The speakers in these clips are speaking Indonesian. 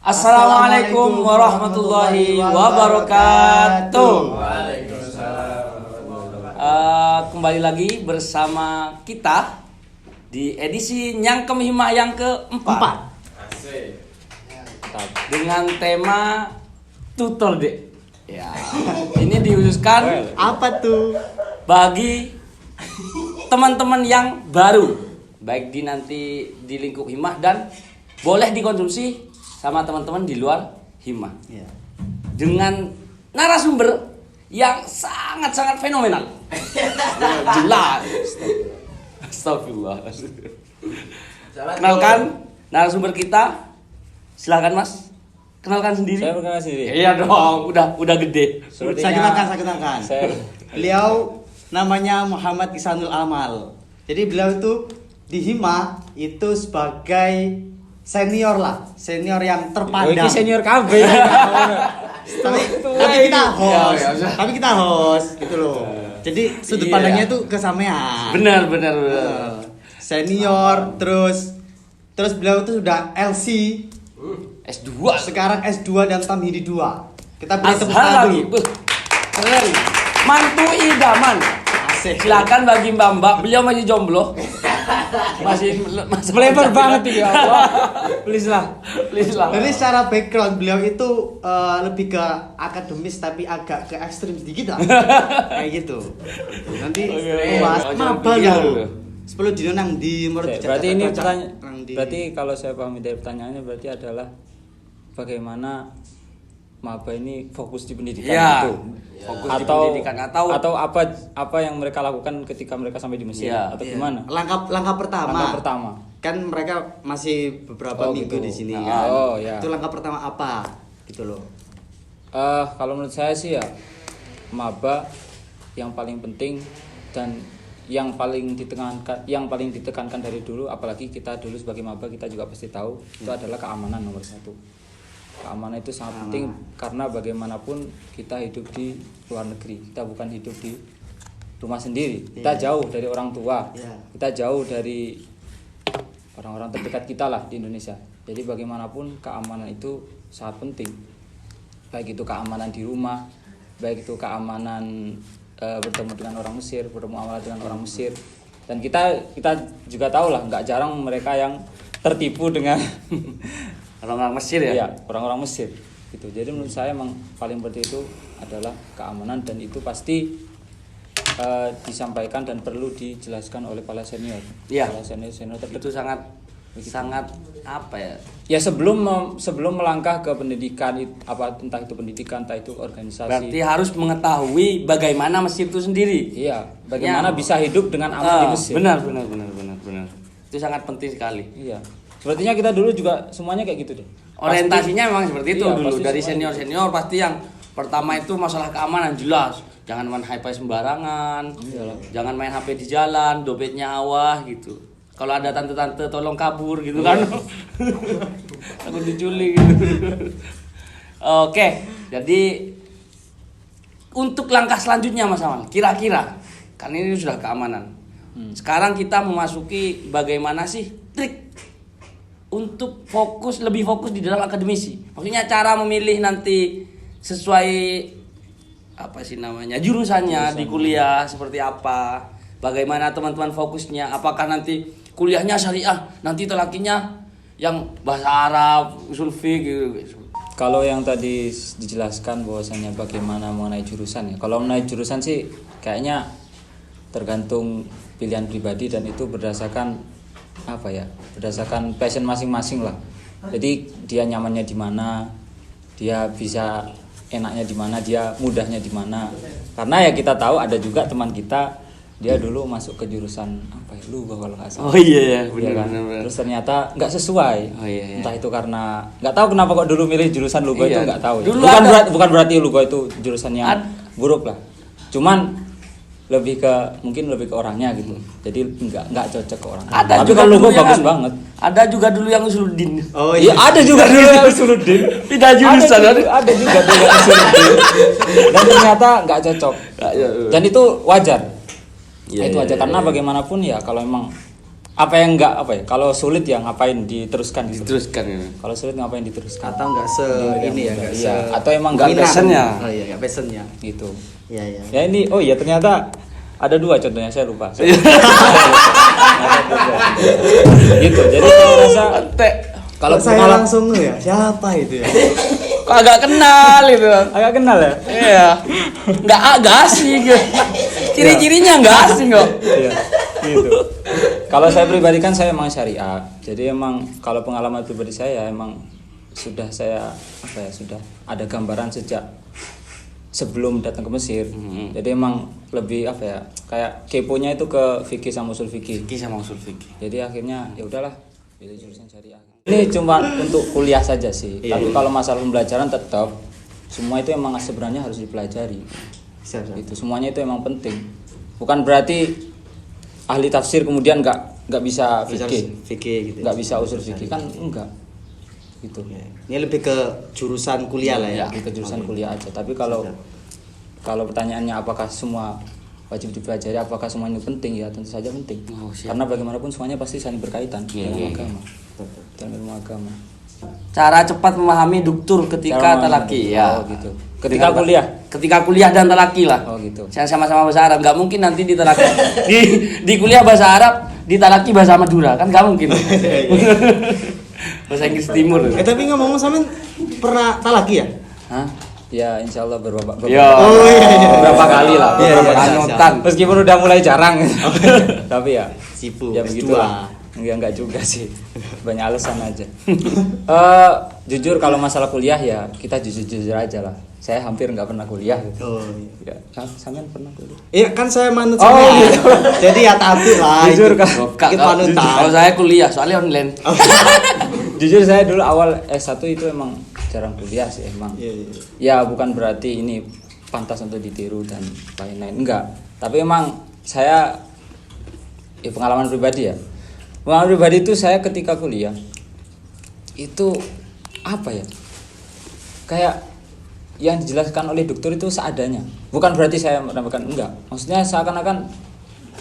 Assalamualaikum warahmatullahi wabarakatuh. Kembali lagi bersama kita di edisi Nyangkem Himah yang keempat dengan tema tutor dek. Ya, ini dikhususkan apa tuh bagi teman-teman yang baru, baik di nanti di lingkup Himah dan boleh dikonsumsi sama teman-teman di luar Himah. Ya. Dengan narasumber yang sangat-sangat fenomenal. Jelas. Astagfirullah. Kenalkan narasumber kita. Silakan Mas. Kenalkan sendiri. Saya perkenalkan sendiri. Iya dong, udah gede. Saya kenalkan. Beliau namanya Muhammad Ihsanul Amal. Jadi beliau itu di Himah itu sebagai senior yang terpandang. Ini senior KB. tapi kita host gitu loh. Jadi sudut pandangnya itu kesamaan. Benar. Senior terus beliau itu sudah LC S2 sekarang S2 dan Tamhidi 2. Kita beri tepuk Azhar tangan lagi. dulu. Keren. Mantu idaman. Asik. Silakan bagi Mbak, beliau masih jomblo. masih Melebar banget ini ya Allah. Please lah. Jadi secara background beliau itu lebih ke akademis tapi agak ke ekstrim sedikit lah. Kayak gitu. Nanti bahas maba loh. 10 dino nang di menurut Berarti ini berarti kalau saya pahami dari pertanyaannya berarti adalah bagaimana maba ini fokus di pendidikan itu. Fokus di pendidikan atau apa yang mereka lakukan ketika mereka sampai di Mesir atau gimana? Langkah pertama. Kan mereka masih beberapa minggu gitu. di sini kan. Ya. Itu langkah pertama apa? Gitu loh. Kalau menurut saya sih ya maba yang paling penting dan yang paling ditekankan dari dulu, apalagi kita dulu sebagai maba kita juga pasti tahu itu adalah keamanan nomor satu. Keamanan itu sangat penting karena bagaimanapun kita hidup di luar negeri, kita bukan hidup di rumah sendiri, kita jauh dari orang tua, kita jauh dari orang-orang terdekat kita lah di Indonesia. Jadi bagaimanapun keamanan itu sangat penting, baik itu keamanan di rumah, baik itu keamanan bertemu dengan orang Mesir, bermuamalah dengan orang Mesir, dan kita juga tahu lah nggak jarang mereka yang tertipu dengan orang-orang Mesir ya? Iya, orang-orang Mesir gitu. Jadi menurut saya emang paling penting itu adalah keamanan dan itu pasti disampaikan dan perlu dijelaskan oleh para senior. Iya. Para senior Itu sangat apa ya? Ya sebelum melangkah ke pendidikan entah itu pendidikan, entah itu organisasi. Berarti harus mengetahui bagaimana Mesir itu sendiri. Iya, bagaimana bisa hidup dengan aman di Mesir. Benar. Itu sangat penting sekali. Iya. Sepertinya kita dulu juga semuanya kayak gitu deh. Orientasinya memang seperti itu dulu. Dari semuanya. senior pasti yang pertama itu masalah keamanan jelas. Jangan main HP sembarangan. Iyalah. Jangan main HP di jalan, dompetnya awah gitu. Kalau ada tante-tante tolong kabur gitu kan. Takut diculik gitu. Oke, jadi untuk langkah selanjutnya Mas Amal, kira-kira kan ini sudah keamanan. Sekarang kita memasuki bagaimana sih trik untuk lebih fokus di dalam akademisi. Maksudnya cara memilih nanti sesuai apa sih namanya jurusannya di kuliah seperti apa. Bagaimana teman-teman fokusnya? Apakah nanti kuliahnya syariah, nanti telakinya yang bahasa Arab, usul fiqh gitu. Kalau yang tadi dijelaskan bahwasanya bagaimana mengenai jurusan ya. Kalau mengenai jurusan sih kayaknya tergantung pilihan pribadi dan itu berdasarkan berdasarkan passion masing-masing lah. Jadi dia nyamannya di mana, dia bisa enaknya di mana, dia mudahnya di mana. Karena ya kita tahu ada juga teman kita dia dulu masuk ke jurusan lupa kalau nggak salah. Oh iya benar. Terus ternyata nggak sesuai. Oh iya. Entah itu karena nggak tahu kenapa kok dulu milih jurusan lupa itu nggak tahu. Dulu Bukan berarti lupa itu jurusan yang buruk lah. Cuman mungkin lebih ke orangnya gitu. Jadi nggak cocok ke orang. Tapi kalau lupa bagus banget. Ada juga dulu yang usuluddin. Oh iya, ada juga dulu yang usuluddin. Tidak jurusan ada juga dulu yang usuluddin. Dan ternyata nggak cocok. Dan itu wajar. Itu aja karena bagaimanapun ya kalau emang apa yang enggak apa ya? Kalau sulit ya ngapain diteruskan gitu. Diteruskan gitu. Kalau sulit ngapain diteruskan? Atau enggak ini ya, enggak Iya, atau emang enggak minat. passionnya. Oh iya, enggak passionnya. gitu. Iya, iya. Ya ini oh iya ternyata ada 2 contohnya saya lupa. Gitu. Jadi saya rasa Ante. Kalau saya langsung ya, siapa itu ya? Kok agak kenal itu. agak kenal ya. Iya. Enggak asing. Ciri-cirinya enggak asing kok. Iya. Gitu. Kalau saya pribadi kan saya emang syariah. Jadi emang kalau pengalaman pribadi saya emang sudah saya apa ya, sudah ada gambaran sejak sebelum datang ke Mesir. Jadi emang lebih apa ya, kayak keponya itu ke fikih sama usul fikih. Fikih sama usul fikih. Jadi akhirnya ya udahlah pilih jurusan syariah. Ini cuma untuk kuliah saja sih. Iya, Tapi iya. kalau masalah pembelajaran tetap semua itu emang sebenarnya harus dipelajari. Siap. Itu semuanya itu emang penting. Bukan berarti ahli tafsir kemudian nggak bisa fikih, gitu. nggak bisa usul fikih kan enggak. Gitu. Ya. Ini lebih ke jurusan kuliah lah ya. Lebih ke jurusan kuliah aja. Tapi kalau pertanyaannya apakah semua wajib dipelajari, apakah semuanya penting, ya tentu saja penting. Oh, siap. Karena bagaimanapun semuanya pasti saling berkaitan Iya, dalam iya. agama. Dalam ilmu agama. Cara cepat memahami duktur ketika Cara talaki memahami. ya. Oh, gitu. Ketika kuliah. Ketika kuliah dan talaki lah. Oh gitu. Saya sama-sama bahasa Arab, nggak mungkin nanti di talaki di kuliah bahasa Arab, di talaki bahasa Madura, kan nggak mungkin. Bahasa Inggris Timur. Tapi ngomong sampean pernah talaki ya? Hah? Ya insya Allah beberapa Ya. Oh, iya. beberapa kali lah, Iya, beberapa iya, kali. Anotan. Meskipun udah mulai jarang, tapi ya Sipu. ya S2. begitulah. Enggak juga sih, banyak alasan aja. Jujur kalau masalah kuliah ya kita jujur aja lah. Saya hampir nggak pernah kuliah. Gitu. Oh Ya, iya. sampean pernah kuliah? Iya kan saya manut Oh, sama. gitu. Jadi ya tapi lah. Jujur, itu. Kak. Kita panutan. Kalau saya kuliah, soalnya online. Jujur saya dulu awal S1 itu emang jarang kuliah sih emang. Iya, iya. Ya bukan berarti ini pantas untuk ditiru dan lain-lain, enggak. Tapi emang saya pengalaman pribadi ya. Pengalaman pribadi itu saya ketika kuliah itu apa ya? Kayak yang dijelaskan oleh dokter itu seadanya. Bukan berarti saya menambahkan, enggak. Maksudnya seakan-akan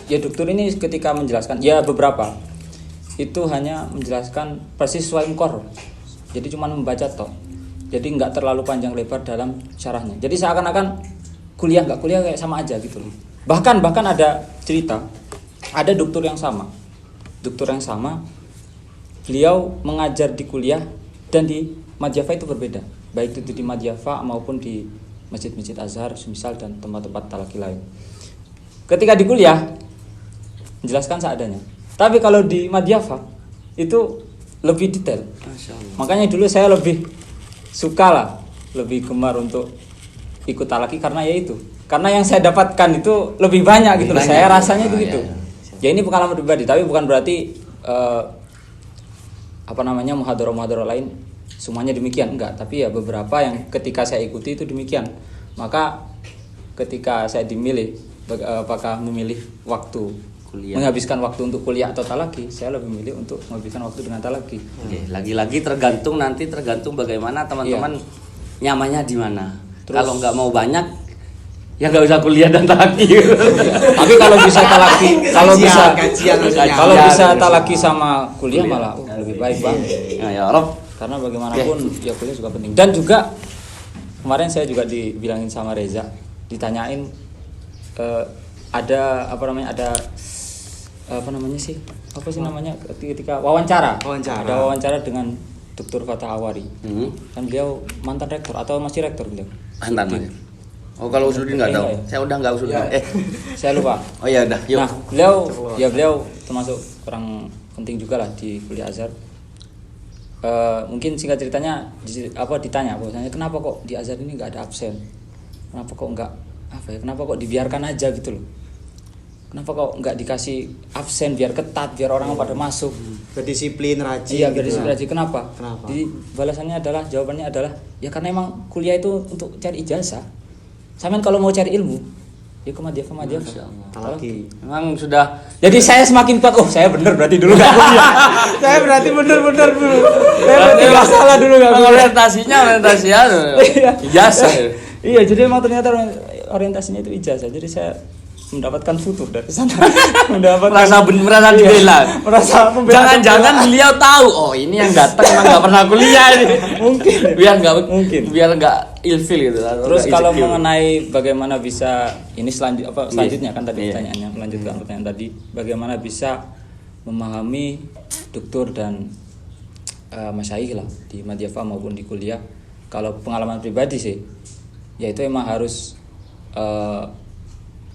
ya dokter ini ketika menjelaskan ya beberapa itu hanya menjelaskan persis sesuai mukor. Jadi cuma membaca toh. Jadi nggak terlalu panjang lebar dalam syarahnya. Jadi seakan-akan kuliah nggak kuliah kayak sama aja gitu loh. Bahkan ada cerita, ada dokter yang sama, beliau mengajar di kuliah dan di Madyafa itu berbeda. Baik itu di Madyafa maupun di masjid-masjid Azhar, misal dan tempat-tempat talaki lain. Ketika di kuliah menjelaskan seadanya. Tapi kalau di Madyafa itu lebih detail. Masya Allah. Makanya dulu saya lebih suka lah, lebih gemar untuk ikut talaki karena ya itu. Karena yang saya dapatkan itu lebih banyak gitu loh. Banyak. Saya rasanya itu Ah, gitu. iya, Ya ini pengalaman pribadi, tapi bukan berarti muhadharah-muhadharah lain semuanya demikian, enggak. Tapi ya beberapa yang ketika saya ikuti itu demikian. Maka ketika saya dimilih apakah memilih waktu Kuliah. menghabiskan waktu untuk kuliah atau talaki, saya lebih memilih untuk menghabiskan waktu dengan talaki. Oke, lagi-lagi tergantung bagaimana teman-teman nyamannya di mana. Terus- Kalau nggak mau banyak, ya nggak usah kuliah dan talaki. Tapi kalau bisa talaki, Kajian maksudnya. kalau bisa Kajian. talaki sama kuliah malah lebih baik bang. Nah, ya Rob. Karena bagaimanapun ya kuliah juga penting. Dan juga kemarin saya juga dibilangin sama Reza, ditanyain ada apa namanya ketika wawancara. Ada wawancara dengan Dr. Fatah Awari. Kan beliau mantan rektor atau masih rektor beliau? Mantan, Mas. Oh, kalau Usudin nggak tahu. Iya, ya. Saya udah nggak Usudin. Ya. Saya lupa. Oh ya udah, yuk. Nah, beliau termasuk orang penting juga lah di kuliah Azhar. Mungkin singkat ceritanya ditanya bahwasanya kenapa kok di Azhar ini nggak ada absen? Kenapa kok kenapa kok dibiarkan aja gitu loh? Kenapa kok nggak dikasih absen biar ketat, biar orang pada masuk? Berdisiplin, rajin. Iya, gitu. berdisiplin rajin. Kenapa? Jadi jawabannya adalah ya karena emang kuliah itu untuk cari ijazah. Sampean kalau mau cari ilmu, ya ke Madyafa. Talaki. Memang sudah. Jadi saya semakin kuat. Oh, saya bener berarti dulu nggak kuliah. Saya berarti bener dulu. Saya berarti nggak salah dulu nggak kuliah. Orientasi ijazah. Iya, jadi emang ternyata orientasinya itu ijazah. Jadi saya mendapatkan futur dari sana. Mendapatkan merasa dibela. merasa membela. Jangan-jangan beliau tahu, oh ini yang datang emang nggak pernah kuliah ini. Mungkin. Biar nggak ilfil gitu. Terus kalau mengenai bagaimana bisa ini selanjutnya kan tadi pertanyaannya, melanjutkan pertanyaan tadi, bagaimana bisa memahami dokter dan masyayikh lah di Madyafa maupun di kuliah. Kalau pengalaman pribadi sih, ya itu emang harus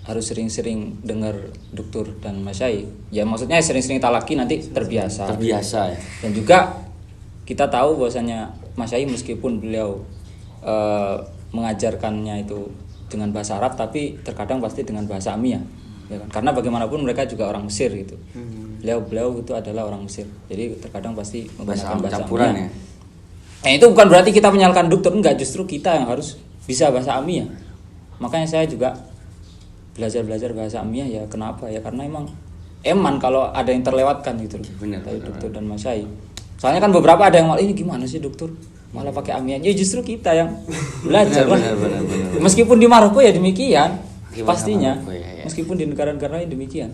sering-sering dengar dokter dan masyayikh. Ya maksudnya sering-sering talaki nanti terbiasa ya. Dan juga kita tahu bahwasanya masyayikh meskipun beliau mengajarkannya itu dengan bahasa Arab, tapi terkadang pasti dengan bahasa Amiyah, ya kan? Karena bagaimanapun mereka juga orang Mesir gitu. Beliau itu adalah orang Mesir, jadi terkadang pasti menggunakan bahasa campuran Amiyah. Nah itu bukan berarti kita menyalahkan dokter, enggak, justru kita yang harus bisa bahasa Amiyah. Makanya saya juga belajar bahasa Amiyah ya. Kenapa ya? Karena emang kalau ada yang terlewatkan gitu loh. Dari dokter dan masyayikh. Soalnya kan beberapa ada yang malah ini gimana sih dokter? Malah pakai Amiyah. Ya justru kita yang belajar. Benar. Meskipun di Maroko ya demikian. Pastinya. Ya. Meskipun di negara-negara lain demikian.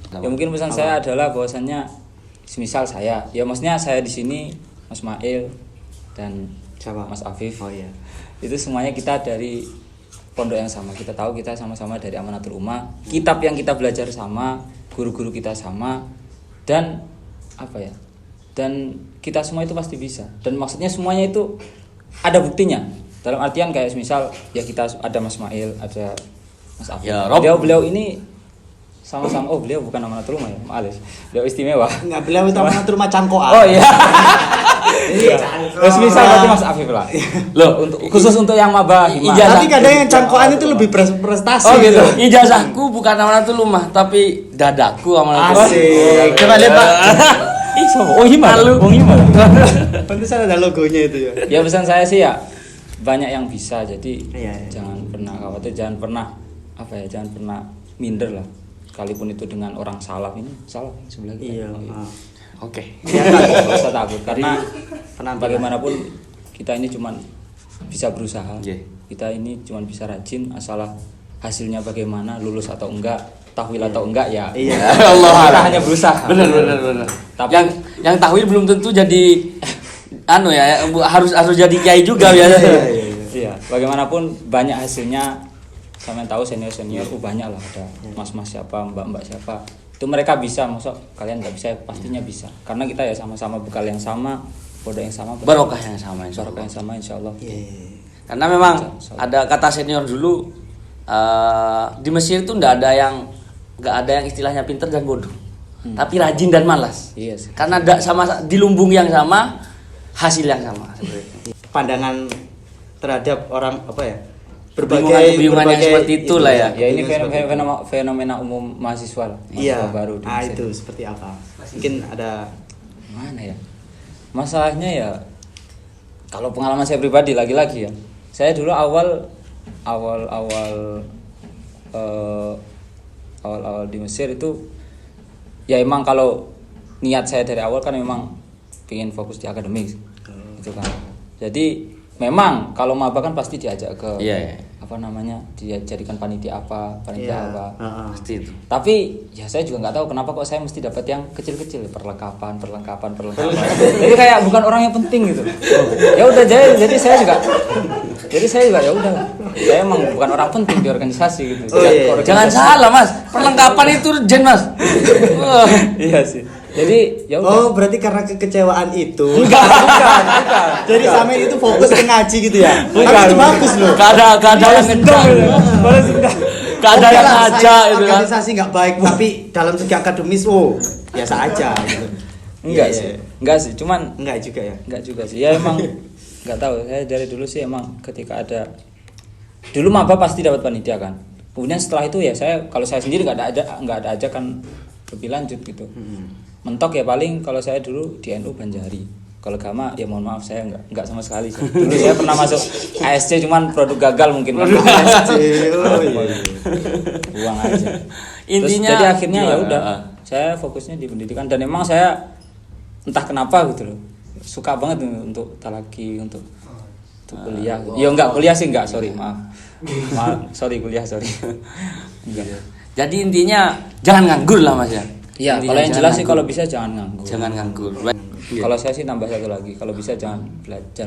Ya mungkin pesan saya adalah bahwasannya semisal saya, ya maksudnya saya di sini Mas Mail dan Mas Afif. Oh iya. Itu semuanya kita dari pondok yang sama. Kita tahu kita sama-sama dari Amanatul Ummah. Kitab yang kita belajar sama, guru-guru kita sama, dan dan kita semua itu pasti bisa. Dan maksudnya semuanya itu ada buktinya. Dalam artian kayak misal ya kita ada Mas Mail, ada Mas Afif. Ya, beliau ini sama-sama, beliau bukan Amanatul Ummah ya, males. Beliau istimewa. Enggak, beliau itu Amanatul Ummah cangkoan. Oh iya. Iya. Terus misal berarti Mas Afif lah. Loh, khusus untuk yang maba ijazah. Tapi kadang yang cangkokan itu lebih prestasi. Oh gitu. Ijazahku bukan Amanatul Ummah, tapi dadaku Amanatul Ummah. Asik. Coba lihat, Pak. Oh gimana? Pantesan ada logonya itu ya. Ya pesan saya sih ya banyak yang bisa, jadi iya. Jangan pernah khawatir, jangan pernah minder lah. Sekalipun itu dengan orang salaf sebelah kita. Iya. Oke. Jangan usah takut karena bagaimanapun kita ini cuman bisa berusaha. Kita ini cuman bisa rajin, asal hasilnya bagaimana, lulus atau enggak, tahwil atau enggak ya. Iya. Allah, kita hanya berusaha. Benar. Tapi yang tahwil belum tentu jadi harus jadi kiai juga biasanya. Iya. Bagaimanapun banyak hasilnya. Sama yang tahu senior banyak lah, ada mas-mas siapa, mbak-mbak siapa. Itu mereka bisa, maksud kalian nggak bisa, pastinya bisa. Karena kita ya sama-sama bekal yang sama, pondok yang sama, barokah yang sama, insya Allah. Karena memang ada kata senior dulu di Mesir itu nggak ada yang istilahnya pinter dan bodoh, tapi rajin dan malas. Iya sih. Karena sama di lumbung yang sama, hasil yang sama. Pandangan terhadap orang berbagai yang seperti itulah ya. Ya ini fenomena umum mahasiswa lah. Iya. Baru itu seperti apa? Mungkin ada mana ya? Masalahnya ya kalau pengalaman saya pribadi lagi-lagi ya. Saya dulu awal di Mesir itu ya emang kalau niat saya dari awal kan memang ingin fokus di akademik. Gitu kan. Jadi memang kalau maba kan pasti diajak ke dijadikan panitia apa. Pasti itu. Tapi ya saya juga nggak tahu kenapa kok saya mesti dapat yang kecil-kecil, perlengkapan. Jadi kayak bukan orang yang penting gitu. Ya udah jadi saya juga ya udah. Saya emang bukan orang penting di organisasi gitu. Jangan salah Mas, perlengkapan itu urgent Mas. Iya sih. Jadi ya udah. Oh, berarti karena kekecewaan itu. Bukan. Jadi sama itu fokus ke ngaji gitu ya. Bukan. Tapi itu bagus loh. Gak ada yang ngejak. Gak ada yang ngajak itu kan. Organisasi nggak baik, tapi dalam segi akademis biasa aja gitu. Enggak sih, cuman enggak juga ya. Enggak juga sih. Ya emang enggak tahu. Saya dari dulu sih emang ketika ada dulu maba pasti dapat panitia kan. Kemudian setelah itu ya kalau saya sendiri enggak ada ajakan lebih lanjut gitu. Mentok ya paling kalau saya dulu di NU Banjari. Kalau Gama ya mohon maaf saya enggak sama sekali sih. Dulu saya pernah masuk ASC cuman produk gagal mungkin. Buang aja. Intinya jadi akhirnya ya udah. Saya fokusnya di pendidikan dan emang saya entah kenapa gitu loh. Suka banget untuk talaki untuk kuliah. Ya enggak kuliah sih enggak, sorry, maaf. Sorry kuliah, sorry. Enggak. Jadi intinya jangan nganggur lah Mas ya. Iya, Intinya kalau yang jangan jelas sih nganggur. kalau bisa jangan nganggur. Jangan nganggur. Iya. Kalau saya sih tambah satu lagi, kalau bisa jangan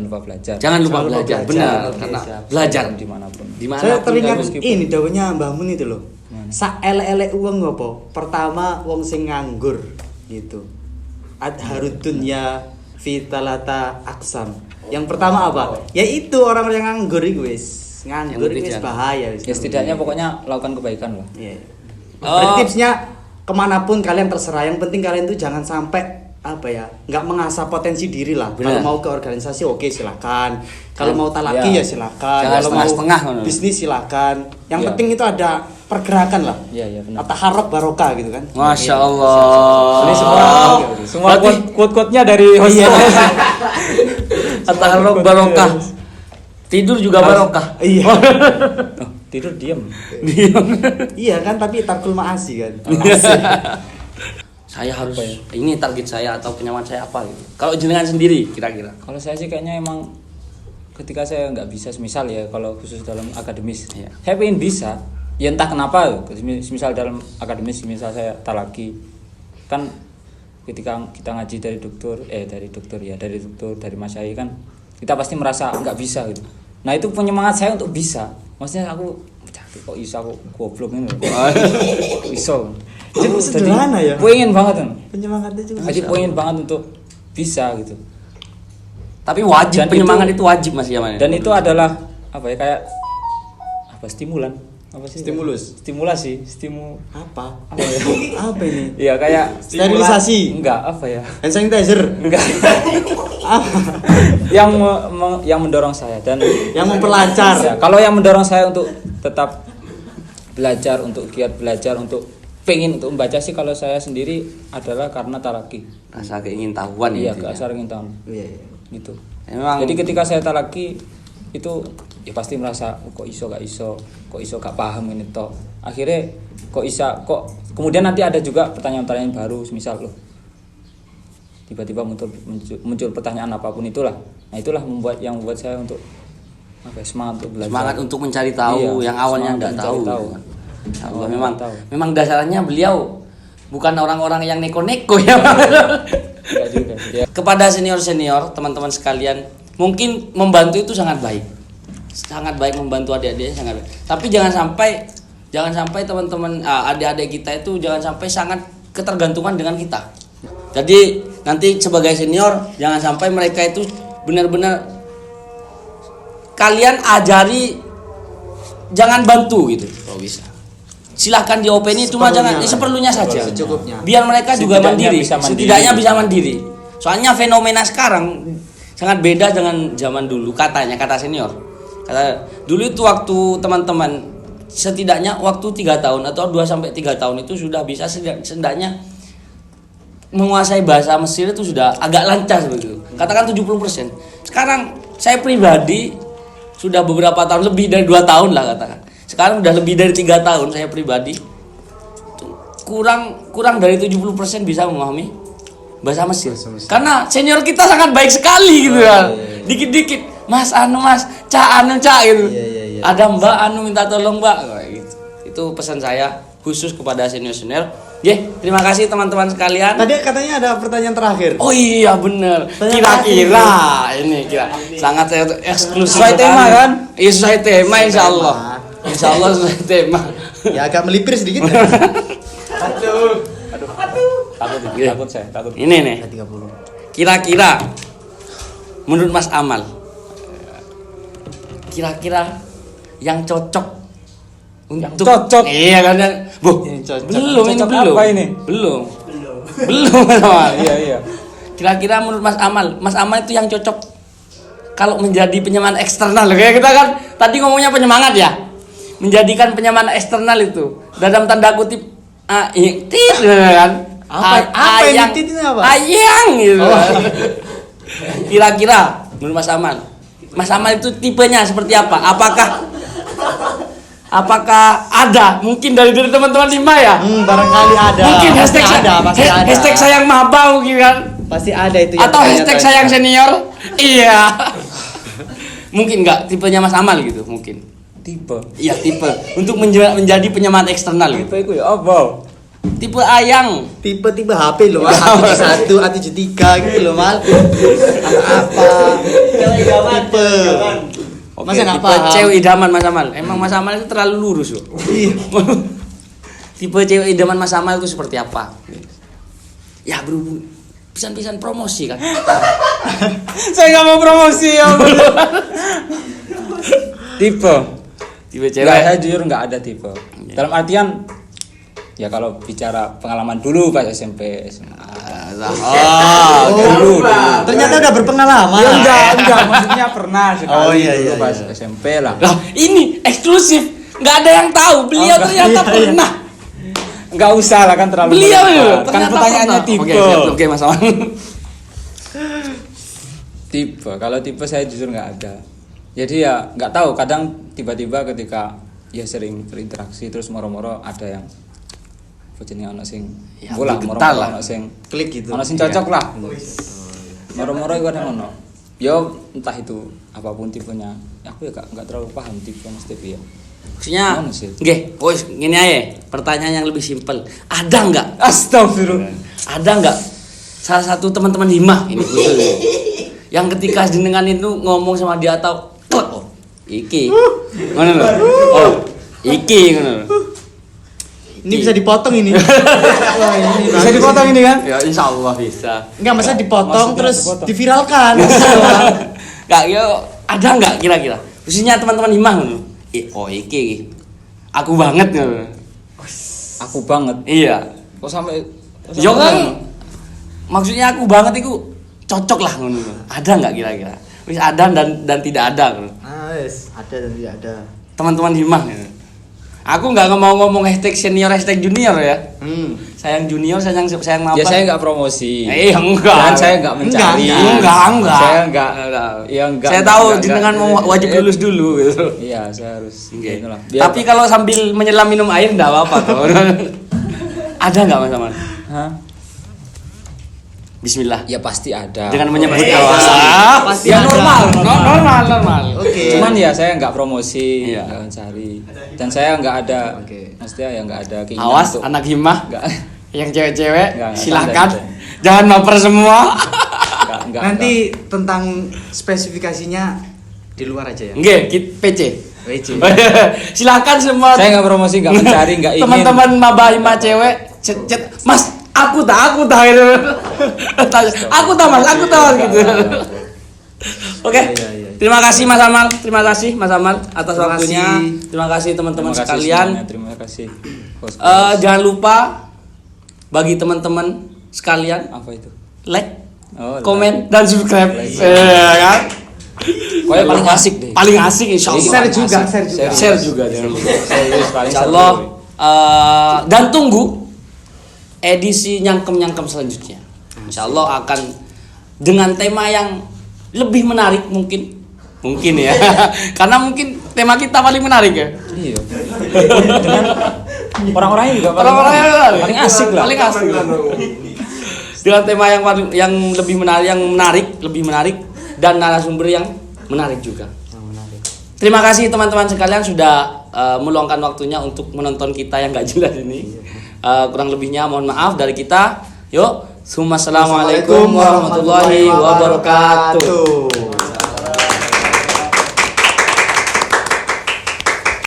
lupa belajar. Jangan lupa Jangan lupa belajar, belajar. benar. Oke, Karena siap. belajar Dimanapun. Saya teringat meskipun- ini dawuhnya Mbah Mun itu loh. Sak elek-elek uang apa? Pertama wong sing nganggur gitu. Adharud dunya fitalata aksam. Yang pertama apa? Yaitu orang yang nganggur itu wis. Nganggur Yang itu wis penting bahaya wis. Ya setidaknya pokoknya lakukan kebaikan lah. Iya. Oh. Berarti tipsnya kemanapun kalian terserah. Yang penting kalian tuh jangan sampai apa ya, nggak mengasah potensi diri lah. Kalau Benar. mau ke organisasi oke silakan. Kalau mau talaki Ya. ya silakan. Jangan Kalau mau setengah-setengah, ngono. bisnis silakan. Yang Ya. penting itu ada pergerakan lah. Iya, benar. At-taharruk barokah gitu kan. Masya Iya. Allah. Ini semua Semua Berarti- quote-quote-nya dari host. Iya. At-taharruk barokah. Tidur juga barokah. Iya. Oh, tidur diam. Iya kan, tapi tarkul ma'asi kan. Saya harus ini target saya atau penyamaan saya apa gitu. Kalau jenengan sendiri kira-kira. Kalau saya sih kayaknya emang ketika saya nggak bisa, semisal ya kalau khusus dalam akademis, Iya. saya pengen bisa. Ya entah kenapa, semisal dalam akademis, misal saya talaki, kan ketika kita ngaji dari dokter dari masyai kan, kita pasti merasa nggak bisa gitu. Nah itu penyemangat saya untuk bisa. Maksudnya aku kok iso aku goblok ini. Kok iso. Jadi sederhana ya. Pengen banget kan. Penyemangatnya juga. Jadi pengen banget untuk bisa gitu. Tapi wajib Dan penyemangat itu wajib Mas Yaman. Dan itu adalah apa ya, kayak apa, stimulan, apa sih? Stimulus. Stimulasi, Apa? apa ya? Apa ini? Iya kayak Sterilisasi. Enggak, apa ya? Hand sanitizer. Enggak. yang mendorong saya dan Yang memperlancar. ya, kalau yang mendorong saya untuk tetap belajar, untuk giat belajar, untuk pengen untuk membaca sih kalau saya sendiri adalah karena talaki. Rasa keingintahuan Iya, intinya. keasar ingin tahu. Iya, iya. Gitu. Memang Jadi ketika saya talaki itu ya pasti merasa kok iso gak paham ini toh. Akhirnya kok kemudian nanti ada juga pertanyaan-pertanyaan baru, misal loh tiba-tiba muncul pertanyaan apapun itulah. Nah itulah yang membuat saya untuk apa ya, semangat untuk belajar. semangat untuk mencari tahu Iya, yang awalnya semangat enggak mencari tahu. tahu. Gitu. Insya Allah, Awalnya memang nggak tahu. memang dasarnya beliau bukan orang-orang yang neko-neko ya. Enggak juga. Ya. Kepada senior-senior, teman-teman sekalian, mungkin membantu itu sangat baik. Sangat baik membantu adik-adiknya, sangat baik. Tapi jangan sampai teman-teman adik-adik kita itu jangan sampai sangat ketergantungan dengan kita. Jadi nanti sebagai senior jangan sampai mereka itu benar-benar kalian ajari, jangan bantu gitu kalau bisa. Silahkan diopeni, cuma jangan seperlunya saja. Secukupnya. Biar mereka juga Setidaknya mandiri, bisa mandiri. setidaknya bisa mandiri. Soalnya fenomena sekarang sangat beda dengan zaman dulu, kata senior. Kata dulu itu waktu teman-teman setidaknya waktu 3 tahun atau 2 sampai 3 tahun itu sudah bisa setidaknya menguasai bahasa Mesir itu sudah agak lancar begitu. Katakan 70%. Sekarang saya pribadi sudah beberapa tahun, lebih dari 2 tahun lah katakan. Sekarang udah lebih dari 3 tahun saya pribadi itu kurang dari 70% bisa memahami bahasa Mesir. Karena senior kita sangat baik sekali gitu kan. Dikit-dikit, Mas anu Mas, Cak gitu. Iya. Ada Mbak anu minta tolong Mbak kayak gitu. Itu pesan saya khusus kepada senior-senior. Terima kasih teman-teman sekalian. Tadi katanya ada pertanyaan terakhir. Oh iya bener. Kira-kira ini sangat saya eksklusif. Sesuai tema kan? Iya sesuai tema insya Allah. Insya Allah sesuai tema. Ya agak melipir sedikit. Takut saya, takut. Ini nih. 30. Kira-kira menurut Mas Amal, kira-kira yang cocok untuk cocok? Iya kan? Bu, Yang cocok. belum ini Cocok belum. apa ini? Belum. Mas Amal. Iya. Kira-kira menurut Mas Amal itu yang cocok kalau menjadi penyemangat eksternal. Kayak kita kan tadi ngomongnya penyemangat ya. Menjadikan penyemangat eksternal itu dalam tanda kutip tit kan. Apa yang tit itu apa? Ayang gitu. Oh. Kira-kira menurut Mas Amal itu tipenya seperti apa? Apakah ada mungkin dari teman-teman 5 ya? Barangkali ada. Mungkin hashtag pasti ada. hashtag sayang maba mungkin kan? Pasti ada itu yang Atau hashtag tanya-tanya. sayang senior? Iya. Mungkin enggak tipenya Mas Amal gitu mungkin. Tipe. Iya, tipe. Untuk menjadi penyemangat eksternal. Tipe itu ya apa? Tipe ayang. Tipe-tipe HP loh, A71, A73 gitu loh, Mal. Apa? Tipe. Oke, Masa nggak tipe paham? cewek idaman Mas Amal. Emang Mas Amal itu terlalu lurus loh. Iya. Tipe cewek idaman Mas Amal itu seperti apa? Ya berhubung pisan-pisan promosi kan. Saya nggak mau promosi ya. Tipe. Tipe Nggak, cewek. saya jujur nggak ada tipe. Dalam artian ya kalau bicara pengalaman dulu pas SMP, SMA. Dulu. Ternyata udah berpengalaman. Ya enggak, maksudnya pernah sekali Oh, iya, dulu iya, pas iya. SMP lah. Lah, ini eksklusif. Nggak ada yang tahu. Beliau enggak. ternyata Iya, iya. pernah. Enggak usah lah kan terlalu Beliau berlebihan. Kan ternyata pertanyaannya pernah. tipe. Oke, siap. Oke, Mas Amal. Tipe, kalau tipe saya jujur nggak ada. Jadi ya nggak tahu, kadang tiba-tiba ketika ya sering berinteraksi terus moro-moro ada yang jenenge ana sing Ya, bola bergetar moro-moro lah. ana sing Klik gitu. ana sing cocok lah. Moro-moro iku kadang ono. Yo entah itu apapun tipenya. Aku ya nggak terlalu paham tipe Mas Devi ya. Maksudnya, Mana sih? nggih, wis ngene ae. Pertanyaan yang lebih simpel. Ada nggak? Astagfirullah. Ada nggak salah satu teman-teman Himah ini khusus yang ketika jenengan itu ngomong sama dia atau oh, iki. Ngono lho. Oh, iki ngono lho. Ini bisa dipotong ini. Wah, ini Bisa dipotong ini kan? Ya insyaallah bisa. Enggak, masa dipotong Maksudnya terus dipotong. diviralkan. Enggak, yo ada nggak kira-kira? Khususnya teman-teman Himah ngono. Oh, iki. Aku banget ngono. Aku banget. Iya. Kok sampai Yo kan. Maksudnya aku banget itu cocok lah ngono. Ada nggak kira-kira? Wis ada dan tidak ada ngono. Ah, wes, ada dan tidak ada. Teman-teman Himah ngono. Aku nggak mau ngomong hashtag senior hashtag junior ya. Sayang junior, sayang apa? Ya saya nggak promosi. Enggak. Dan saya nggak mencari. Enggak. Saya nggak. Ya enggak. Saya tahu enggak, jenengan mau wajib lulus dulu gitu. Iya, saya harus. Oke. Inilah. Tapi kalau sambil menyelam minum air enggak apa-apa tuh. Ada nggak Mas Aman? Hah? Bismillah. Ya pasti ada. Jangan menyebut Pasti nama. ada. Pasti Ya ada. normal. Oke. Cuman ya saya nggak promosi, Iya. nggak mencari. Dan saya nggak ada. Oke. Maksudnya ya nggak ada keinginan Awas untuk- anak Himah Nggak. yang cewek-cewek Nggak, silakan. ada. Jangan baper semua. Nggak, Nanti tentang spesifikasinya di luar aja ya. Nggih, PC. WC. Silakan semua saya nggak promosi, nggak mencari, nggak ingin. teman-teman maba Himah cewek chat Mas, aku tak gitu. Aku tak Mas gitu. Oke. Iya. Terima kasih Mas Amal, terima kasih Mas Amal atas Terima waktunya. kasih. Terima kasih teman-teman Terima kasih sekalian. semuanya, terima kasih. Bos. Jangan lupa bagi teman-teman sekalian Apa itu? like, Oh, komen dan subscribe. Like. Kan? Pokoknya paling asik deh. Paling asik insyaallah. Share juga, share juga. Share juga jangan lupa. Serius paling Insyaallah seru. dan tunggu edisi nyangkem selanjutnya. Insyaallah akan dengan tema yang lebih menarik mungkin ya. Karena mungkin tema kita paling menarik ya. Iya. Dengan orang-orangnya juga Orang-orangnya paling asik lah. Paling asik. Dengan tema yang lebih menarik dan narasumber yang menarik juga. Terima kasih teman-teman sekalian sudah meluangkan waktunya untuk menonton kita yang gak jelas ini. Kurang lebihnya mohon maaf dari kita. Yuk, assalamualaikum warahmatullahi wabarakatuh.